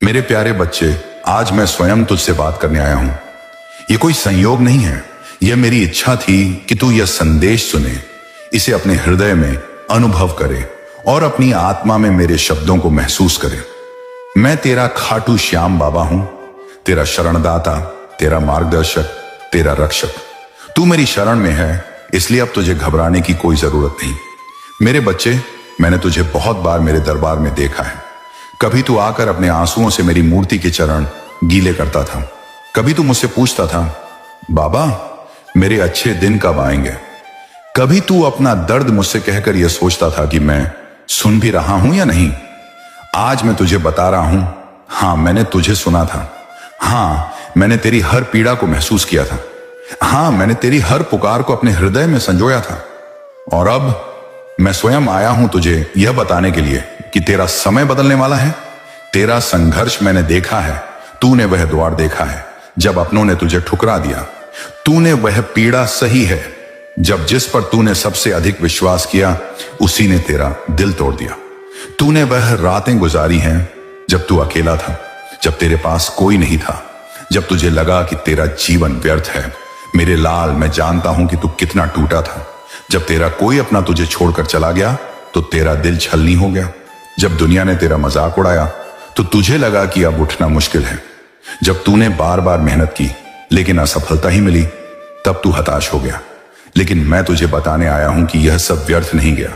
मेरे प्यारे बच्चे, आज मैं स्वयं तुझसे बात करने आया हूं। ये कोई संयोग नहीं है, यह मेरी इच्छा थी कि तू यह संदेश सुने, इसे अपने हृदय में अनुभव करे और अपनी आत्मा में मेरे शब्दों को महसूस करे। मैं तेरा खाटू श्याम बाबा हूं, तेरा शरणदाता, तेरा मार्गदर्शक, तेरा रक्षक। तू मेरी शरण में है, इसलिए अब तुझे घबराने की कोई जरूरत नहीं। मेरे बच्चे, मैंने तुझे बहुत बार मेरे दरबार में देखा है। कभी तू आकर अपने आंसुओं से मेरी मूर्ति के चरण गीले करता था। कभी तू मुझसे पूछता था, बाबा मेरे अच्छे दिन कब आएंगे। कभी तू अपना दर्द मुझसे कहकर यह सोचता था कि मैं सुन भी रहा हूं या नहीं। आज मैं तुझे बता रहा हूं, हां मैंने तुझे सुना था। हां मैंने तेरी हर पीड़ा को महसूस किया था। हां मैंने तेरी हर पुकार को अपने हृदय में संजोया था। और अब मैं स्वयं आया हूं तुझे यह बताने के लिए कि तेरा समय बदलने वाला है। तेरा संघर्ष मैंने देखा है। तूने वह द्वार देखा है जब अपनों ने तुझे ठुकरा दिया। तूने वह पीड़ा सही है जब जिस पर तूने सबसे अधिक विश्वास किया उसी ने तेरा दिल तोड़ दिया। तूने वह रातें गुजारी हैं जब तू अकेला था, जब तेरे पास कोई नहीं था, जब तुझे लगा कि तेरा जीवन व्यर्थ है। मेरे लाल, मैं जानता हूं कि तू कितना टूटा था। जब तेरा कोई अपना तुझे छोड़कर चला गया तो तेरा दिल छलनी हो गया। जब दुनिया ने तेरा मजाक उड़ाया तो तुझे लगा कि अब उठना मुश्किल है। जब तूने बार बार मेहनत की लेकिन असफलता ही मिली, तब तू हताश हो गया। लेकिन मैं तुझे बताने आया हूं कि यह सब व्यर्थ नहीं गया।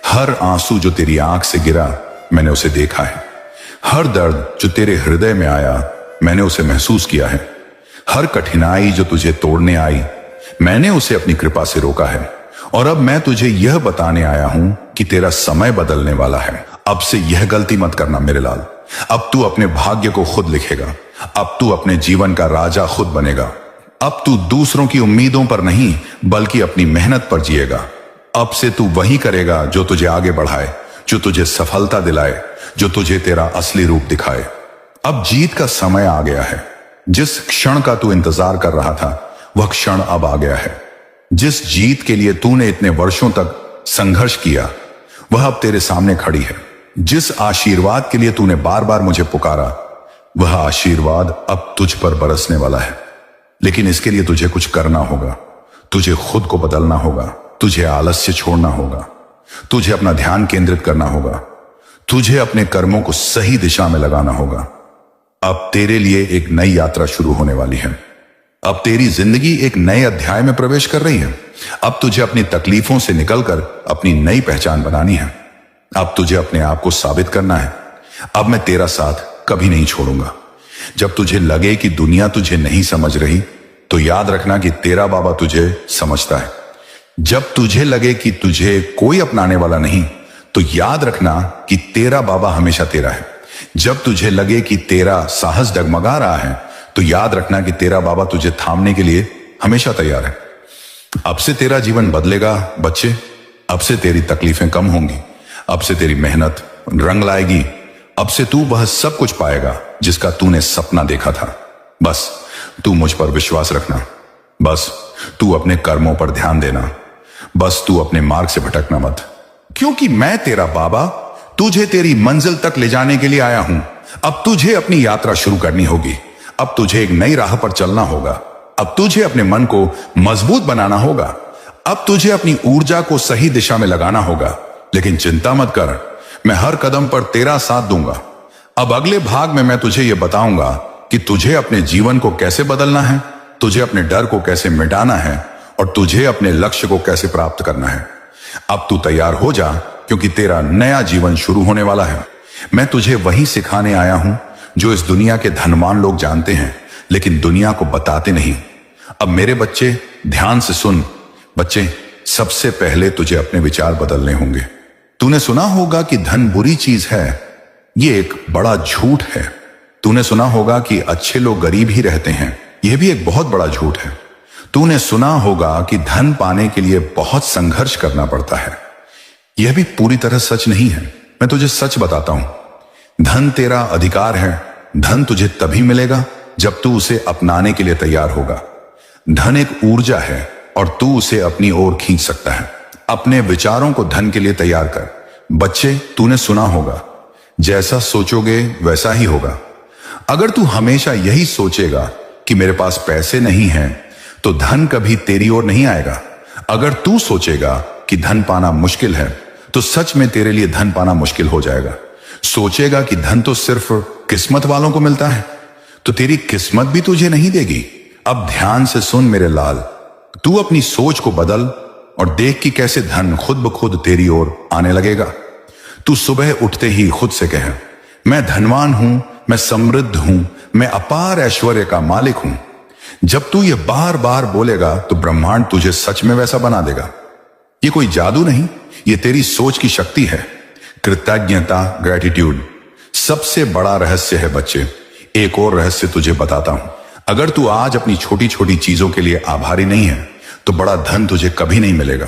हर आंसू जो तेरी आंख से गिरा, मैंने उसे देखा है। हर दर्द जो तेरे हृदय में आया, मैंने उसे महसूस किया है। हर कठिनाई जो तुझे तोड़ने आई, मैंने उसे अपनी कृपा से रोका है। और अब मैं तुझे यह बताने आया हूं कि तेरा समय बदलने वाला है। अब से यह गलती मत करना मेरे लाल। अब तू अपने भाग्य को खुद लिखेगा। अब तू अपने जीवन का राजा खुद बनेगा। अब तू दूसरों की उम्मीदों पर नहीं बल्कि अपनी मेहनत पर जिएगा। अब से तू वही करेगा जो तुझे आगे बढ़ाए, जो तुझे सफलता दिलाए, जो तुझे तेरा असली रूप दिखाए। अब जीत का समय आ गया है। जिस क्षण का तू इंतजार कर रहा था वह क्षण अब आ गया है। जिस जीत के लिए तूने इतने वर्षों तक संघर्ष किया वह अब तेरे सामने खड़ी है। जिस आशीर्वाद के लिए तूने बार बार मुझे पुकारा वह आशीर्वाद अब तुझ पर बरसने वाला है। लेकिन इसके लिए तुझे कुछ करना होगा। तुझे खुद को बदलना होगा। तुझे आलस्य छोड़ना होगा। तुझे अपना ध्यान केंद्रित करना होगा। तुझे अपने कर्मों को सही दिशा में लगाना होगा। अब तेरे लिए एक नई यात्रा शुरू होने वाली है। अब तेरी जिंदगी एक नए अध्याय में प्रवेश कर रही है। अब तुझे अपनी तकलीफों से निकलकर अपनी नई पहचान बनानी है। अब तुझे अपने आप को साबित करना है। अब मैं तेरा साथ कभी नहीं छोड़ूंगा। जब तुझे लगे कि दुनिया तुझे नहीं समझ रही तो याद रखना कि तेरा बाबा तुझे समझता है। जब तुझे लगे कि तुझे कोई अपनाने वाला नहीं तो याद रखना कि तेरा बाबा हमेशा तेरा है। जब तुझे लगे कि तेरा साहस डगमगा रहा है तो याद रखना कि तेरा बाबा तुझे थामने के लिए हमेशा तैयार है। अब से तेरा जीवन बदलेगा बच्चे। अब से तेरी तकलीफें कम होंगी। अब से तेरी मेहनत रंग लाएगी। अब से तू वह सब कुछ पाएगा जिसका तूने सपना देखा था। बस तू मुझ पर विश्वास रखना। बस तू अपने कर्मों पर ध्यान देना। बस तू अपने मार्ग से भटकना मत, क्योंकि मैं तेरा बाबा तुझे तेरी मंजिल तक ले जाने के लिए आया हूं। अब तुझे अपनी यात्रा शुरू करनी होगी। अब तुझे एक नई राह पर चलना होगा। अब तुझे अपने मन को मजबूत बनाना होगा। अब तुझे अपनी ऊर्जा को सही दिशा में लगाना होगा। लेकिन चिंता मत कर, मैं हर कदम पर तेरा साथ दूंगा। अब अगले भाग में मैं तुझे यह बताऊंगा कि तुझे अपने जीवन को कैसे बदलना है, तुझे अपने डर को कैसे मिटाना है और तुझे अपने लक्ष्य को कैसे प्राप्त करना है। अब तू तैयार हो जा, क्योंकि तेरा नया जीवन शुरू होने वाला है। मैं तुझे वही सिखाने आया हूं जो इस दुनिया के धनवान लोग जानते हैं लेकिन दुनिया को बताते नहीं। अब मेरे बच्चे ध्यान से सुन। बच्चे, सबसे पहले तुझे अपने विचार बदलने होंगे। तूने सुना होगा कि धन बुरी चीज है। यह एक बड़ा झूठ है। तूने सुना होगा कि अच्छे लोग गरीब ही रहते हैं। यह भी एक बहुत बड़ा झूठ है। तूने सुना होगा कि धन पाने के लिए बहुत संघर्ष करना पड़ता है। यह भी पूरी तरह सच नहीं है। मैं तुझे सच बताता हूं। धन तेरा अधिकार है। धन तुझे तभी मिलेगा जब तू उसे अपनाने के लिए तैयार होगा। धन एक ऊर्जा है और तू उसे अपनी ओर खींच सकता है। अपने विचारों को धन के लिए तैयार कर। बच्चे, तूने सुना होगा, जैसा सोचोगे वैसा ही होगा। अगर तू हमेशा यही सोचेगा कि मेरे पास पैसे नहीं हैं, तो धन कभी तेरी ओर नहीं आएगा। अगर तू सोचेगा कि धन पाना मुश्किल है, तो सच में तेरे लिए धन पाना मुश्किल हो जाएगा। सोचेगा कि धन तो सिर्फ किस्मत वालों को मिलता है, तो तेरी किस्मत भी तुझे नहीं देगी। अब ध्यान से सुन मेरे लाल, तू अपनी सोच को बदल और देख कि कैसे धन खुद ब खुद तेरी ओर आने लगेगा। तू सुबह उठते ही खुद से कहे, मैं धनवान हूं, मैं समृद्ध हूं, मैं अपार ऐश्वर्य का मालिक हूं। जब तू ये बार बार बोलेगा तो ब्रह्मांड तुझे सच में वैसा बना देगा। ये कोई जादू नहीं, ये तेरी सोच की शक्ति है। कृतज्ञता, ग्रेटिट्यूड सबसे बड़ा रहस्य है बच्चे। एक और रहस्य तुझे बताता हूं। अगर तू आज अपनी छोटी छोटी चीजों के लिए आभारी नहीं है, तो बड़ा धन तुझे कभी नहीं मिलेगा।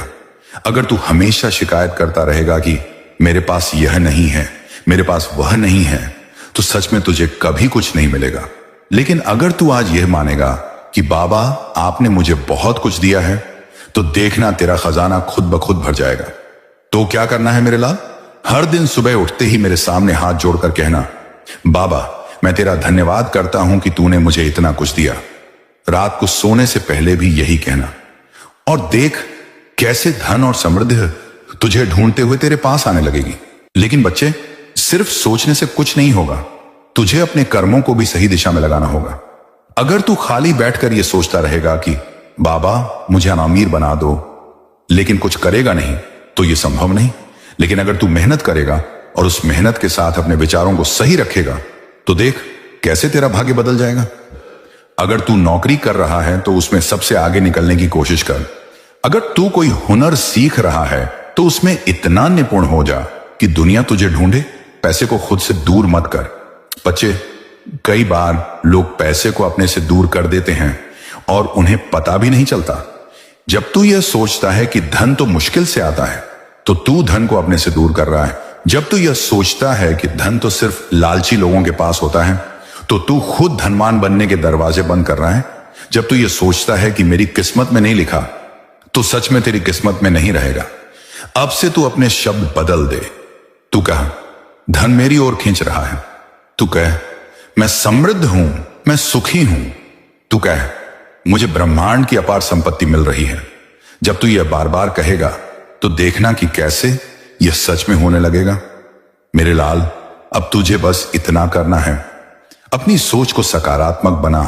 अगर तू हमेशा शिकायत करता रहेगा कि मेरे पास यह नहीं है, मेरे पास वह नहीं है, तो सच में तुझे कभी कुछ नहीं मिलेगा। लेकिन अगर तू आज यह मानेगा कि बाबा आपने मुझे बहुत कुछ दिया है, तो देखना तेरा खजाना खुद ब खुद भर जाएगा। तो क्या करना है मेरे लाल? हर दिन सुबह उठते ही मेरे सामने हाथ जोड़कर कहना, बाबा मैं तेरा धन्यवाद करता हूं कि तूने मुझे इतना कुछ दिया। रात को सोने से पहले भी यही कहना, और देख कैसे धन और समृद्धि तुझे ढूंढते हुए तेरे पास आने लगेगी। लेकिन बच्चे, सिर्फ सोचने से कुछ नहीं होगा, तुझे अपने कर्मों को भी सही दिशा में लगाना होगा। अगर तू खाली बैठकर यह सोचता रहेगा कि बाबा मुझे अमीर बना दो, लेकिन कुछ करेगा नहीं, तो यह संभव नहीं। लेकिन अगर तू मेहनत करेगा और उस मेहनत के साथ अपने विचारों को सही रखेगा, तो देख कैसे तेरा भाग्य बदल जाएगा। अगर तू नौकरी कर रहा है तो उसमें सबसे आगे निकलने की कोशिश कर। अगर तू कोई हुनर सीख रहा है तो उसमें इतना निपुण हो जा कि दुनिया तुझे ढूंढे। पैसे को खुद से दूर मत कर। बच्चे, कई बार लोग पैसे को अपने से दूर कर देते हैं और उन्हें पता भी नहीं चलता। जब तू यह सोचता है कि धन तो मुश्किल से आता है, तो तू धन को अपने से दूर कर रहा है। जब तू यह सोचता है कि धन तो सिर्फ लालची लोगों के पास होता है, तो तू खुद धनवान बनने के दरवाजे बंद कर रहा है। जब तू यह सोचता है कि मेरी किस्मत में नहीं लिखा, तो सच में तेरी किस्मत में नहीं रहेगा। अब से तू अपने शब्द बदल दे। तू कह, धन मेरी ओर खींच रहा है। तू कह, मैं समृद्ध हूं, मैं सुखी हूं। तू कह, मुझे ब्रह्मांड की अपार संपत्ति मिल रही है। जब तू यह बार बार कहेगा, तो देखना कि कैसे यह सच में होने लगेगा। मेरे लाल, अब तुझे बस इतना करना है, अपनी सोच को सकारात्मक बना,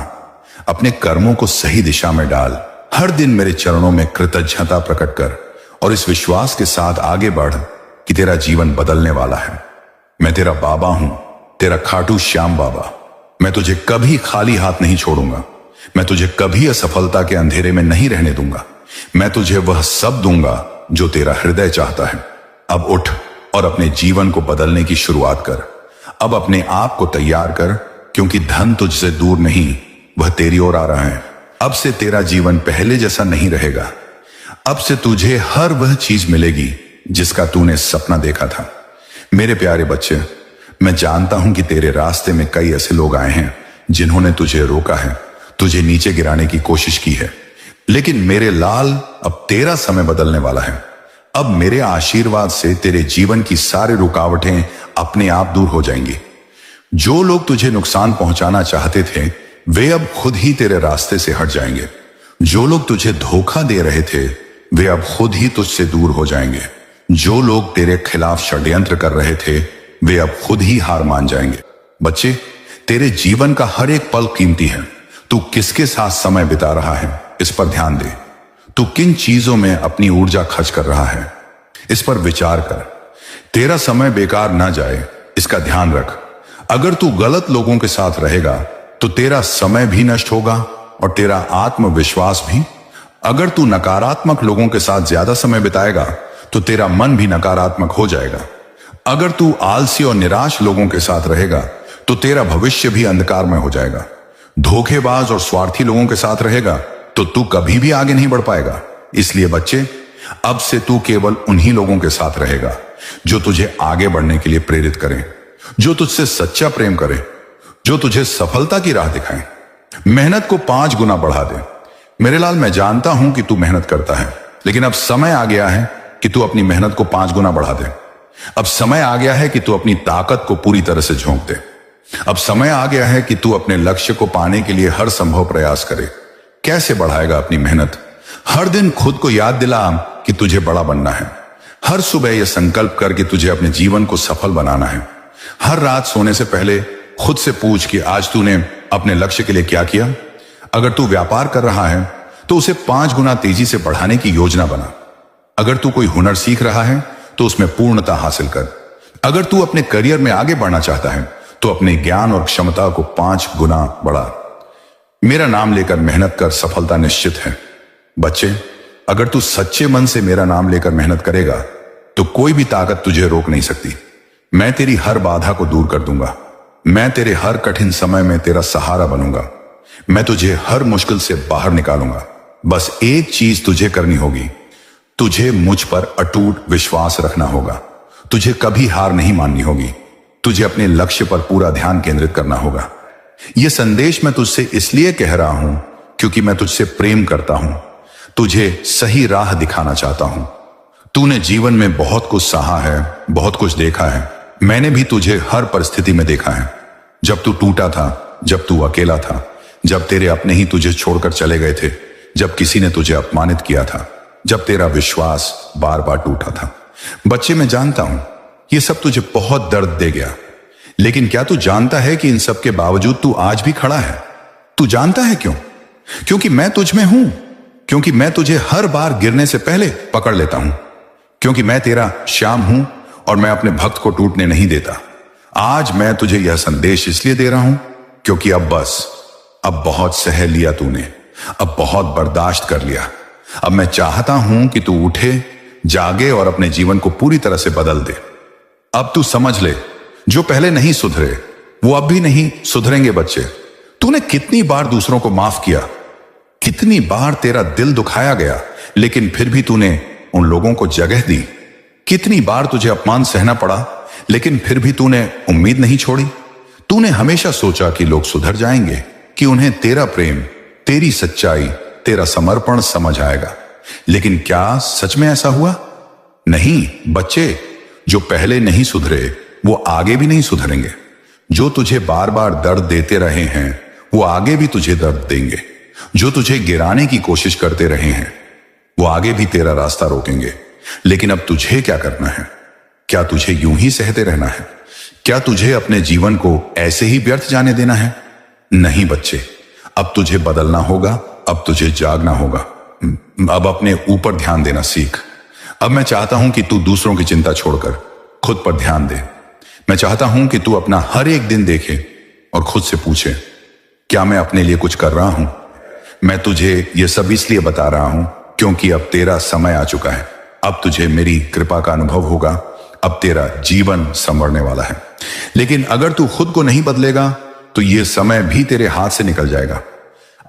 अपने कर्मों को सही दिशा में डाल। हर दिन मेरे चरणों में कृतज्ञता प्रकट कर और इस विश्वास के साथ आगे बढ़ कि तेरा जीवन बदलने वाला है। मैं तेरा बाबा हूं, तेरा खाटू श्याम बाबा। मैं तुझे कभी खाली हाथ नहीं छोड़ूंगा। मैं तुझे कभी असफलता के अंधेरे में नहीं रहने दूंगा। मैं तुझे वह सब दूंगा जो तेरा हृदय चाहता है। अब उठ और अपने जीवन को बदलने की शुरुआत कर। अब अपने आप को तैयार कर, क्योंकि धन तुझसे दूर नहीं, वह तेरी ओर आ रहा है। अब से तेरा जीवन पहले जैसा नहीं रहेगा। अब से तुझे हर वह चीज मिलेगी जिसका तूने सपना देखा था। मेरे प्यारे बच्चे, मैं जानता हूं कि तेरे रास्ते में कई ऐसे लोग आए हैं जिन्होंने तुझे रोका है, तुझे नीचे गिराने की कोशिश की है। लेकिन मेरे लाल, अब तेरा समय बदलने वाला है। अब मेरे आशीर्वाद से तेरे जीवन की सारी रुकावटें अपने आप दूर हो जाएंगी। जो लोग तुझे नुकसान पहुंचाना चाहते थे, वे अब खुद ही तेरे रास्ते से हट जाएंगे। जो लोग तुझे धोखा दे रहे थे, वे अब खुद ही तुझसे दूर हो जाएंगे। जो लोग तेरे खिलाफ षड्यंत्र कर रहे थे, वे अब खुद ही हार मान जाएंगे। बच्चे, तेरे जीवन का हर एक पल कीमती है। तू किसके साथ समय बिता रहा है, इस पर ध्यान दे। तू किन चीजों में अपनी ऊर्जा खर्च कर रहा है, इस पर विचार कर। तेरा समय बेकार ना जाए, इसका ध्यान रख। अगर तू गलत लोगों के साथ रहेगा, तो तेरा समय भी नष्ट होगा और तेरा आत्मविश्वास भी। अगर तू नकारात्मक लोगों के साथ ज्यादा समय बिताएगा, तो तेरा मन भी नकारात्मक हो जाएगा। अगर तू आलसी और निराश लोगों के साथ रहेगा, तो तेरा भविष्य भी अंधकार में हो जाएगा। धोखेबाज और स्वार्थी लोगों के साथ रहेगा, तो तू कभी भी आगे नहीं बढ़ पाएगा। इसलिए बच्चे, अब से तू केवल उन्हीं लोगों के साथ रहेगा जो तुझे आगे बढ़ने के लिए प्रेरित करें, जो तुझसे सच्चा प्रेम करे, जो तुझे सफलता की राह दिखाएं। मेहनत को 5 गुना बढ़ा दे। मेरे लाल, मैं जानता हूं कि तू मेहनत करता है, लेकिन अब समय आ गया है कि तू अपनी मेहनत को 5 गुना बढ़ा दे। अब समय आ गया है कि तू अपनी ताकत को पूरी तरह से झोंक दे। अब समय आ गया है कि तू अपने लक्ष्य को पाने के लिए हर संभव प्रयास करे। कैसे बढ़ाएगा अपनी मेहनत? हर दिन खुद को याद दिला कि तुझे बड़ा बनना है। हर सुबह यह संकल्प कर कि तुझे अपने जीवन को सफल बनाना है। हर रात सोने से पहले खुद से पूछ कि आज तूने अपने लक्ष्य के लिए क्या किया। अगर तू व्यापार कर रहा है तो उसे 5 गुना तेजी से बढ़ाने की योजना बना। अगर तू कोई हुनर सीख रहा है तो उसमें पूर्णता हासिल कर। अगर तू अपने करियर में आगे बढ़ना चाहता है तो अपने ज्ञान और क्षमता को 5 गुना बढ़ा। मेरा नाम लेकर मेहनत कर, सफलता निश्चित है। बच्चे, अगर तू सच्चे मन से मेरा नाम लेकर मेहनत करेगा तो कोई भी ताकत तुझे रोक नहीं सकती। मैं तेरी हर बाधा को दूर कर दूंगा। मैं तेरे हर कठिन समय में तेरा सहारा बनूंगा। मैं तुझे हर मुश्किल से बाहर निकालूंगा। बस एक चीज तुझे करनी होगी, तुझे मुझ पर अटूट विश्वास रखना होगा। तुझे कभी हार नहीं माननी होगी। तुझे अपने लक्ष्य पर पूरा ध्यान केंद्रित करना होगा। यह संदेश मैं तुझसे इसलिए कह रहा हूं क्योंकि मैं तुझसे प्रेम करता हूं। तुझे सही राह दिखाना चाहता हूं। तूने जीवन में बहुत कुछ सहा है, बहुत कुछ देखा है। मैंने भी तुझे हर परिस्थिति में देखा है। जब तू टूटा था, जब तू अकेला था, जब तेरे अपने ही तुझे छोड़कर चले गए थे, जब किसी ने तुझे अपमानित किया था, जब तेरा विश्वास बार बार टूटा था। बच्चे, मैं जानता हूं ये सब तुझे बहुत दर्द दे गया, लेकिन क्या तू जानता है कि इन सब के बावजूद तू आज भी खड़ा है? तू जानता है क्यों? क्योंकि मैं तुझ में हूं। क्योंकि मैं तुझे हर बार गिरने से पहले पकड़ लेता हूं। क्योंकि मैं तेरा श्याम हूं और मैं अपने भक्त को टूटने नहीं देता। आज मैं तुझे यह संदेश इसलिए दे रहा हूं क्योंकि अब बहुत सह लिया तूने। अब बहुत बर्दाश्त कर लिया। अब मैं चाहता हूं कि तू उठे, जागे और अपने जीवन को पूरी तरह से बदल दे। अब तू समझ ले, जो पहले नहीं सुधरे वो अब भी नहीं सुधरेंगे। बच्चे, तूने कितनी बार दूसरों को माफ किया, कितनी बार तेरा दिल दुखाया गया, लेकिन फिर भी तूने उन लोगों को जगह दी। कितनी बार तुझे अपमान सहना पड़ा, लेकिन फिर भी तूने उम्मीद नहीं छोड़ी। तूने हमेशा सोचा कि लोग सुधर जाएंगे, कि उन्हें तेरा प्रेम, तेरी सच्चाई, तेरा समर्पण समझ आएगा। लेकिन क्या सच में ऐसा हुआ? नहीं बच्चे, जो पहले नहीं सुधरे वो आगे भी नहीं सुधरेंगे। जो तुझे बार बार दर्द देते रहे हैं वो आगे भी तुझे दर्द देंगे। जो तुझे गिराने की कोशिश करते रहे हैं वो आगे भी तेरा रास्ता रोकेंगे। लेकिन अब तुझे क्या करना है? क्या तुझे यूं ही सहते रहना है? क्या तुझे अपने जीवन को ऐसे ही व्यर्थ जाने देना है? नहीं बच्चे, अब तुझे बदलना होगा। अब तुझे जागना होगा। अब अपने ऊपर ध्यान देना सीख। अब मैं चाहता हूं कि तू दूसरों की चिंता छोड़कर खुद पर ध्यान दे। मैं चाहता हूं कि तू अपना हर एक दिन देखे और खुद से पूछे, क्या मैं अपने लिए कुछ कर रहा हूं? मैं तुझे यह सब इसलिए बता रहा हूं क्योंकि अब तेरा समय आ चुका है। अब तुझे मेरी कृपा का अनुभव होगा। अब तेरा जीवन संवरने वाला है। लेकिन अगर तू खुद को नहीं बदलेगा तो यह समय भी तेरे हाथ से निकल जाएगा।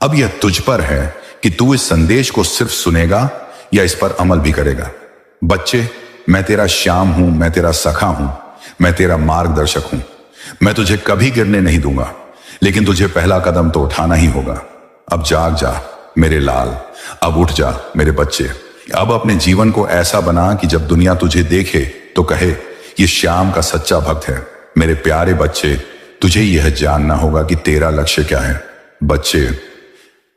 अब यह तुझ पर है कि तू इस संदेश को सिर्फ सुनेगा या इस पर अमल भी करेगा। बच्चे, मैं तेरा श्याम हूं, मैं तेरा सखा हूं, मैं तेरा मार्गदर्शक हूं। मैं तुझे कभी गिरने नहीं दूंगा, लेकिन तुझे पहला कदम तो उठाना ही होगा। अब जाग जा मेरे लाल, अब उठ जा मेरे बच्चे। अब अपने जीवन को ऐसा बना कि जब दुनिया तुझे देखे तो कहे, ये श्याम का सच्चा भक्त है। मेरे प्यारे बच्चे, तुझे यह जानना होगा कि तेरा लक्ष्य क्या है। बच्चे,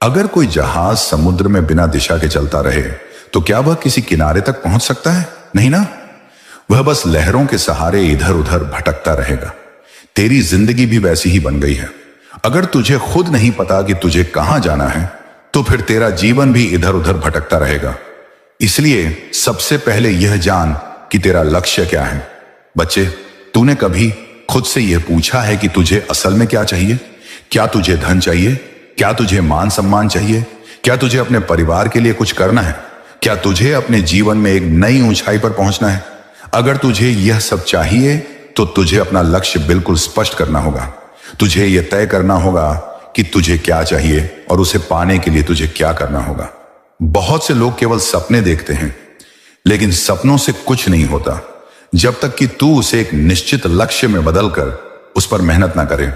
अगर कोई जहाज समुद्र में बिना दिशा के चलता रहे तो क्या वह किसी किनारे तक पहुंच सकता है? नहीं ना। वह बस लहरों के सहारे इधर उधर भटकता रहेगा। तेरी जिंदगी भी वैसी ही बन गई है। अगर तुझे खुद नहीं पता कि तुझे कहां जाना है तो फिर तेरा जीवन भी इधर उधर भटकता रहेगा। इसलिए सबसे पहले यह जान कि तेरा लक्ष्य क्या है। बच्चे, तूने कभी खुद से यह पूछा है कि तुझे असल में क्या चाहिए? क्या तुझे धन चाहिए? क्या तुझे मान सम्मान चाहिए? क्या तुझे अपने परिवार के लिए कुछ करना है? क्या तुझे अपने जीवन में एक नई ऊंचाई पर पहुंचना है? अगर तुझे यह सब चाहिए तो तुझे अपना लक्ष्य बिल्कुल स्पष्ट करना होगा। तुझे यह तय करना होगा कि तुझे क्या चाहिए और उसे पाने के लिए तुझे क्या करना होगा। बहुत से लोग केवल सपने देखते हैं, लेकिन सपनों से कुछ नहीं होता जब तक कि तू उसे एक निश्चित लक्ष्य में बदलकर उस पर मेहनत ना करे।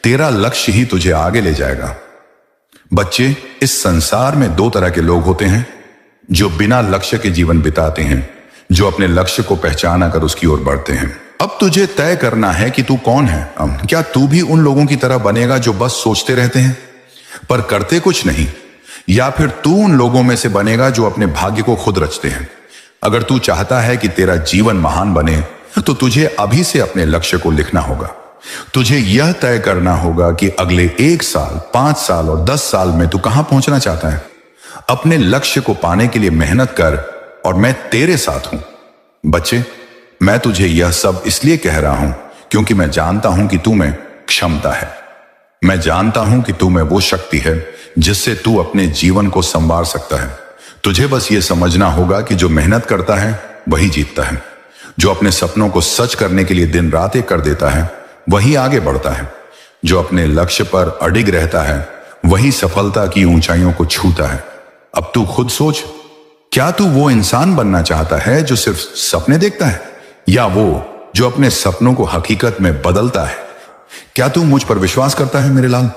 तेरा लक्ष्य ही तुझे आगे ले जाएगा। बच्चे, इस संसार में 2 तरह के लोग होते हैं, जो बिना लक्ष्य के जीवन बिताते हैं, जो अपने लक्ष्य को पहचाना कर उसकी ओर बढ़ते हैं। अब तुझे तय करना है कि तू कौन है। क्या तू भी उन लोगों की तरह बनेगा जो बस सोचते रहते हैं पर करते कुछ नहीं, या फिर तू उन लोगों में से बनेगा जो अपने भाग्य को खुद रचते हैं। अगर तू चाहता है कि तेरा जीवन महान बने तो तुझे अभी से अपने लक्ष्य को लिखना होगा। तुझे यह तय करना होगा कि अगले 1 साल, 5 साल और 10 साल में तू कहां पहुंचना चाहता है। अपने लक्ष्य को पाने के लिए मेहनत कर और मैं तेरे साथ हूं। बच्चे, मैं तुझे यह सब इसलिए कह रहा हूं क्योंकि मैं जानता हूं कि तू में क्षमता है। मैं जानता हूं कि तू में वो शक्ति है जिससे तू अपने जीवन को संवार सकता है। तुझे बस ये समझना होगा कि जो मेहनत करता है वही जीतता है। जो अपने सपनों को सच करने के लिए दिन रात एक कर देता है वही आगे बढ़ता है। जो अपने लक्ष्य पर अडिग रहता है वही सफलता की ऊंचाइयों को छूता है। अब तू खुद सोच, क्या तू वो इंसान बनना चाहता है जो सिर्फ सपने देखता है, या वो जो अपने सपनों को हकीकत में बदलता है? क्या तू मुझ पर विश्वास करता है मेरे लाल?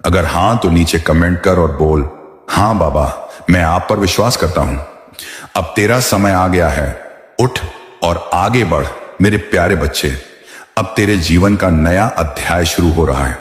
अगर हां तो नीचे कमेंट कर और बोल, हां बाबा, मैं आप पर विश्वास करता हूं। अब तेरा समय आ गया है। उठ और आगे बढ़ मेरे प्यारे बच्चे। अब तेरे जीवन का नया अध्याय शुरू हो रहा है।